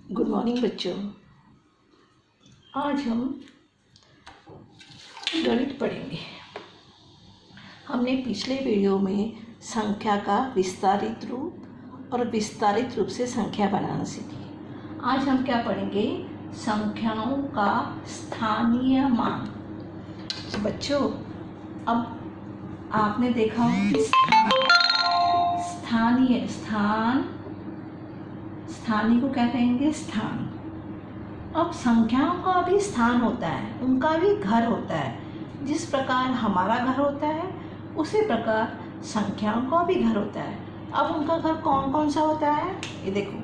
Good morning बच्चों। आज हम गणित पढ़ेंगे। हमने पिछले वीडियो में संख्या का विस्तारित रूप और विस्तारित रूप से संख्या बनाना सीखी। आज हम क्या पढ़ेंगे? संख्याओं का स्थानीय मान। बच्चों, अब आपने देखा स्थानीय को क्या कहेंगे? स्थान। अब संख्याओं का भी स्थान होता है, उनका भी घर होता है। जिस प्रकार हमारा घर होता है उसी प्रकार संख्याओं का भी घर होता है। अब उनका घर कौन कौन सा होता है? ये देखो,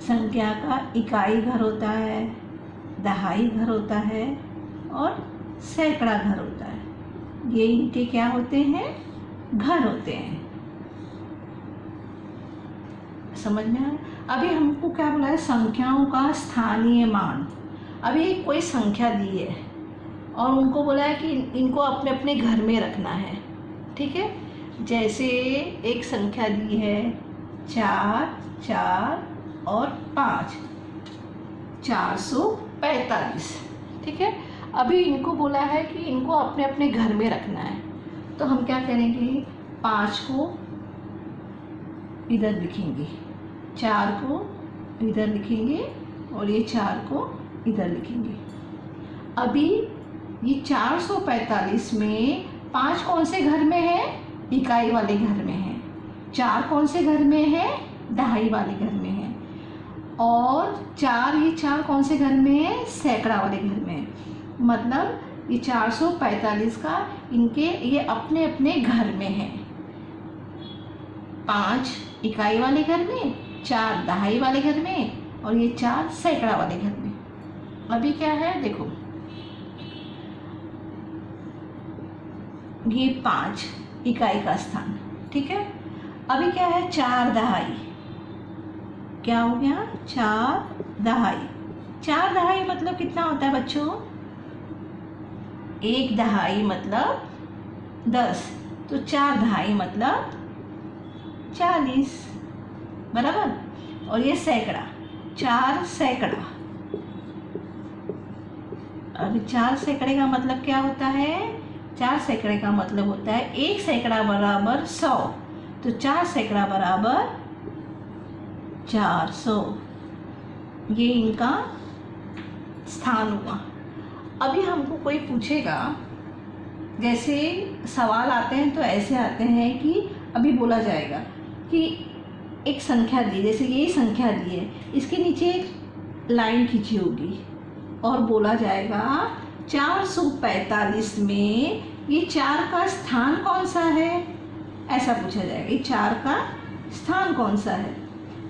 संख्या का इकाई घर होता है, दहाई घर होता है और सैकड़ा घर होता है। ये इनके क्या होते हैं? घर होते हैं। समझ में आया? अभी हमको क्या बोला है? संख्याओं का स्थानीय मान। अभी कोई संख्या दी है और उनको बोला है कि इनको अपने अपने घर में रखना है। ठीक है? जैसे एक संख्या दी है 4, 4 और 5, 445। ठीक है? अभी इनको बोला है कि इनको अपने अपने घर में रखना है, तो हम क्या करेंगे? 5 को इधर लिखेंगे, 4 को इधर लिखेंगे और ये 4 को इधर लिखेंगे। अभी ये 445 में 5 कौन से घर में है? इकाई वाले घर में है। 4 कौन से घर में है? दहाई वाले घर में है। और ये 4 कौन से घर में है? सैकड़ा वाले घर में है। मतलब ये 445 का इनके ये अपने अपने घर में है। 5 इकाई वाले घर में, 4 दहाई वाले घर में और ये 4 सैकड़ा वाले घर में। अभी क्या है? देखो, ये 5 इकाई का स्थान। ठीक है? अभी क्या है? 4 दहाई। क्या हो गया? 4 दहाई। 4 दहाई मतलब कितना होता है बच्चों? 1 दहाई मतलब 10, तो 4 दहाई मतलब 40, बराबर। और ये सैकड़ा, 4 सैकड़ा। अब 4 सैकड़े का मतलब क्या होता है? 4 सैकड़े का मतलब होता है 1 सैकड़ा बराबर 100, तो 4 सैकड़ा बराबर 400। ये इनका स्थान हुआ। अभी हमको कोई पूछेगा, जैसे सवाल आते हैं तो ऐसे आते हैं कि अभी बोला जाएगा कि एक संख्या दी, जैसे ये संख्या दी है, इसके नीचे एक लाइन खींची होगी और बोला जाएगा 445 में ये 4 का स्थान कौन सा है? ऐसा पूछा जाएगा, ये 4 का स्थान कौन सा है?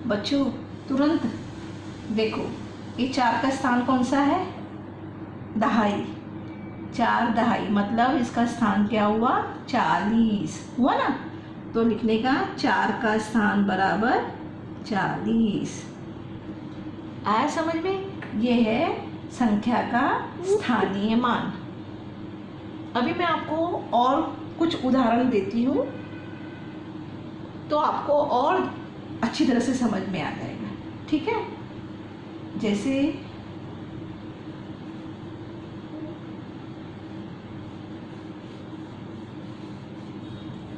बच्चों तुरंत देखो, ये 4 का स्थान कौन सा है? दहाई। 4 दहाई मतलब इसका स्थान क्या हुआ? 40 हुआ ना। तो लिखने का 4 का स्थान बराबर 40। आया समझ में? ये है संख्या का स्थानीय मान। अभी मैं आपको और कुछ उदाहरण देती हूँ तो आपको और अच्छी तरह से समझ में आ जाएगा। ठीक है? जैसे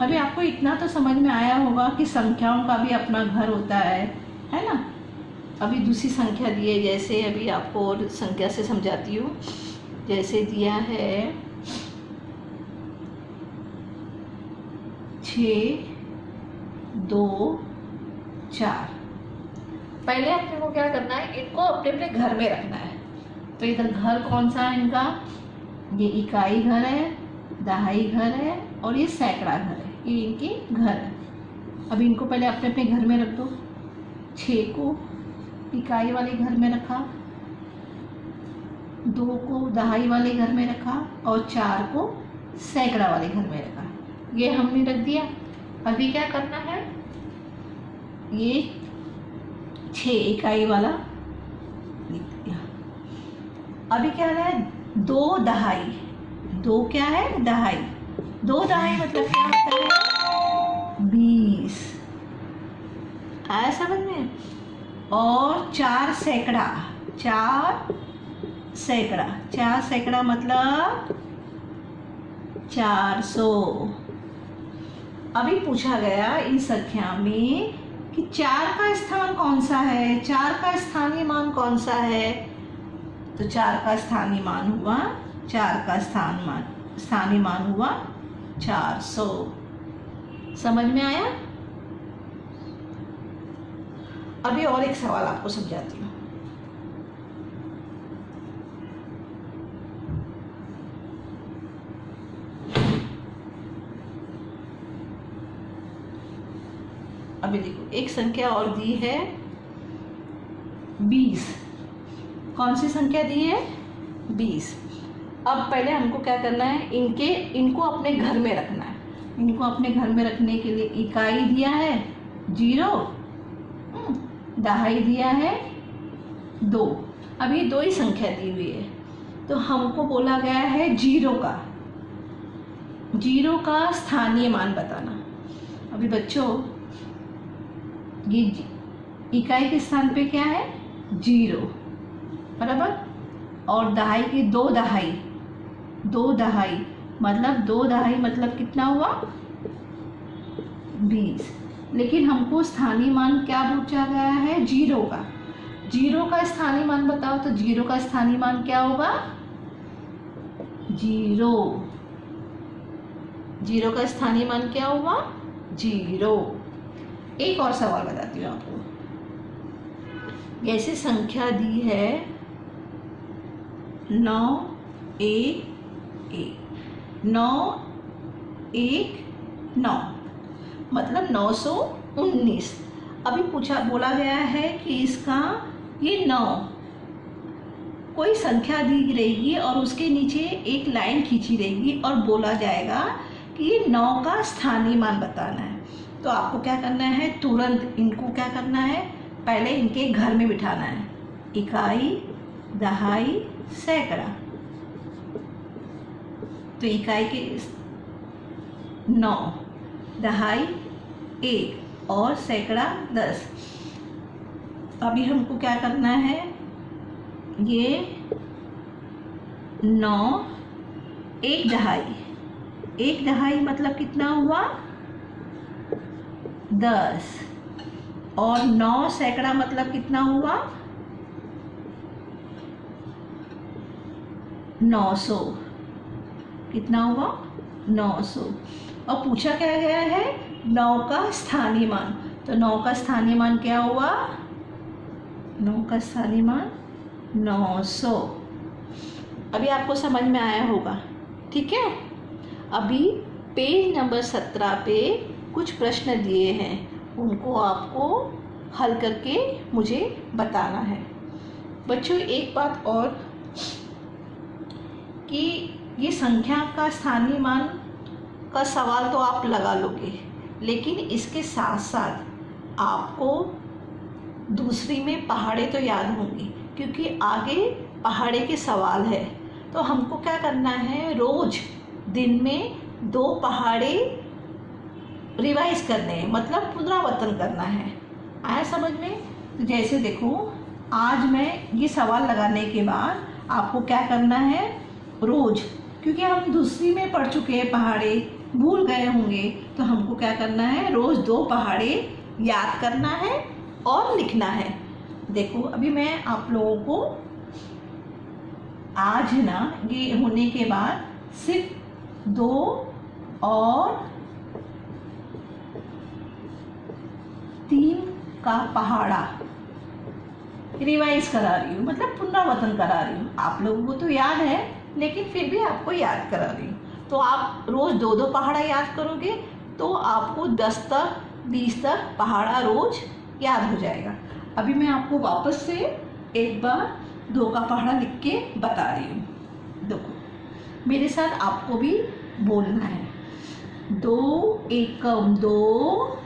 अभी आपको इतना तो समझ में आया होगा कि संख्याओं का भी अपना घर होता है ना। अभी दूसरी संख्या दी है, जैसे अभी आपको और संख्या से समझाती हूँ। जैसे दिया है 6, 2, 4। पहले अपने को क्या करना है? इनको अपने अपने घर में रखना है। तो इधर घर कौन सा है इनका? ये इकाई घर है, दहाई घर है और ये सैकड़ा घर है। ये इनके घर है। अब इनको पहले अपने अपने घर में रख दो। 6 को इकाई वाले घर में रखा, 2 को दहाई वाले घर में रखा और 4 को सैकड़ा वाले घर में रखा। ये हमने रख दिया। अभी क्या करना है? ये 6 इकाई वाला लिख दिया। अभी क्या है? 2 दहाई। 2 क्या है? दहाई। 2 दहाई मतलब क्या होता है? 20। आया समझ में? और 4 सैकड़ा, 4 सैकड़ा, 4 सैकड़ा मतलब 400। अभी पूछा गया इस संख्या में कि 4 का स्थान कौन सा है, 4 का स्थानीय मान कौन सा है। तो 4 का स्थानीय मान हुआ, 4 का स्थानीय मान हुआ 400। समझ में आया। अभी और एक सवाल आपको समझाती हूँ। अभी देखो एक संख्या और दी है 20। कौन सी संख्या दी है, 20। अब पहले हमको क्या करना है, इनको अपने घर में रखना है। इनको अपने घर में रखने के लिए इकाई दिया है 0, दहाई दिया है 2। अब ये 2 ही संख्या दी हुई है, तो हमको बोला गया है 0 का स्थानीय मान बताना। अभी बच्चों ये इकाई के स्थान पे क्या है, 0 बराबर, और दहाई की 2 दहाई, 2 दहाई मतलब 2 दहाई मतलब कितना हुआ, 20। लेकिन हमको स्थानीय मान क्या पूछा गया है, 0 का। 0 का स्थानीय मान बताओ, तो 0 का स्थानीय मान क्या होगा, 0। 0 का स्थानीय मान क्या हुआ, 0। एक और सवाल बताती हूँ आपको। जैसे संख्या दी है 9 1 1, 9 1 9 मतलब 919। अभी बोला गया है कि इसका ये 9 कोई संख्या दी रहेगी और उसके नीचे एक लाइन खींची रहेगी और बोला जाएगा कि ये 9 का स्थानीय मान बताना है। तो आपको क्या करना है, तुरंत इनको क्या करना है, पहले इनके घर में बिठाना है। इकाई, दहाई, सैकड़ा। तो इकाई के 9, दहाई 1 और सैकड़ा 10। अभी हमको क्या करना है, ये 9 1 दहाई, 1 दहाई मतलब कितना हुआ, 10, और 9 सैकड़ा मतलब कितना हुआ, 900। कितना हुआ, 900। और पूछा क्या गया है, 9 का स्थानीय मान। तो 9 का स्थानीय मान क्या हुआ, 9 का स्थानीय मान 900। अभी आपको समझ में आया होगा, ठीक है। अभी पेज नंबर 17 पे कुछ प्रश्न दिए हैं, उनको आपको हल करके मुझे बताना है। बच्चों एक बात और कि ये संख्या का स्थानीय मान का सवाल तो आप लगा लोगे, लेकिन इसके साथ साथ आपको दूसरी में पहाड़े तो याद होंगी, क्योंकि आगे पहाड़े के सवाल है। तो हमको क्या करना है, रोज दिन में 2 पहाड़े रिवाइज करने हैं, मतलब पुनरावर्तन करना है। आया समझ में। तो जैसे देखो, आज मैं ये सवाल लगाने के बाद आपको क्या करना है, रोज, क्योंकि हम दूसरी में पढ़ चुके हैं, पहाड़े भूल गए होंगे, तो हमको क्या करना है, रोज 2 पहाड़े याद करना है और लिखना है। देखो अभी मैं आप लोगों को आज ना ये होने के बाद सिर्फ 2 और 3 का पहाड़ा रिवाइज करा रही हूँ, मतलब पुनरावर्तन करा रही हूँ। आप लोगों को तो याद है, लेकिन फिर भी आपको याद करा रही हूँ। तो आप रोज 2-2 पहाड़ा याद करोगे तो आपको 10 तक 20 तक पहाड़ा रोज याद हो जाएगा। अभी मैं आपको वापस से एक बार 2 का पहाड़ा लिख के बता रही हूँ। देखो मेरे साथ आपको भी बोलना है। 2 एकम 2,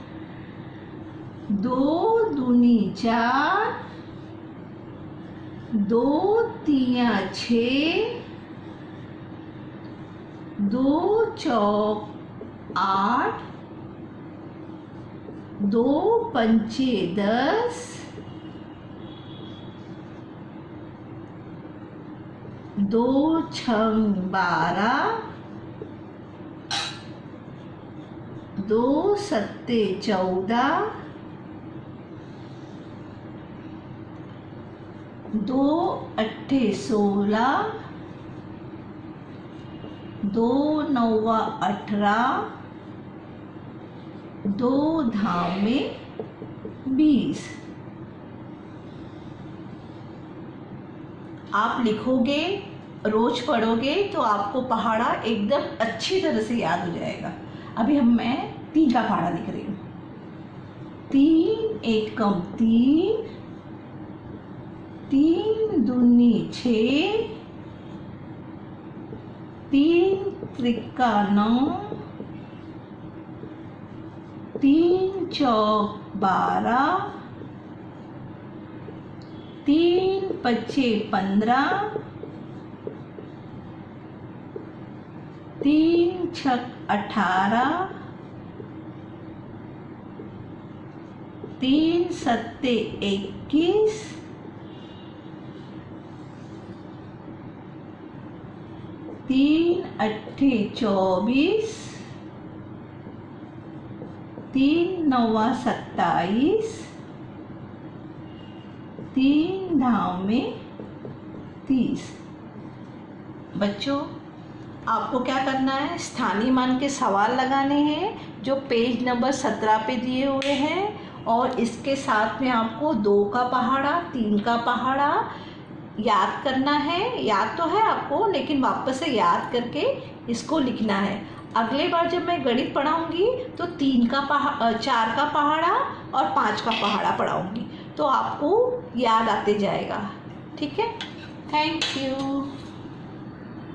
2 दूनी 4, 2 तिया 6, 2 चौक 8, 2 पंचे 10, 2 छंग 12, 2 सत्ते 14, 2 अट्ठे 16, 2 नौवा 18, 2 धामे 20। आप लिखोगे, रोज पढ़ोगे तो आपको पहाड़ा एकदम अच्छी तरह से याद हो जाएगा। अभी मैं 3 का पहाड़ा लिख रही हूँ। 3 एकम 3, 3 दूनी 6, 3 त्रिका 9, 3 चौक 12, 3 पच्चे 15, 3 छक 18, 3 सत्ते 21, 3 अट्ठे 24, 3 नौवा 27, 3 धामे 30। बच्चों, आपको क्या करना है, स्थानीय मान के सवाल लगाने हैं जो पेज नंबर 17 पे दिए हुए हैं, और इसके साथ में आपको 2 का पहाड़ा, 3 का पहाड़ा याद करना है। याद तो है आपको, लेकिन वापस से याद करके इसको लिखना है। अगले बार जब मैं गणित पढ़ाऊंगी तो 4 का पहाड़ा और 5 का पहाड़ा पढ़ाऊंगी, तो आपको याद आते जाएगा। ठीक है, थैंक यू।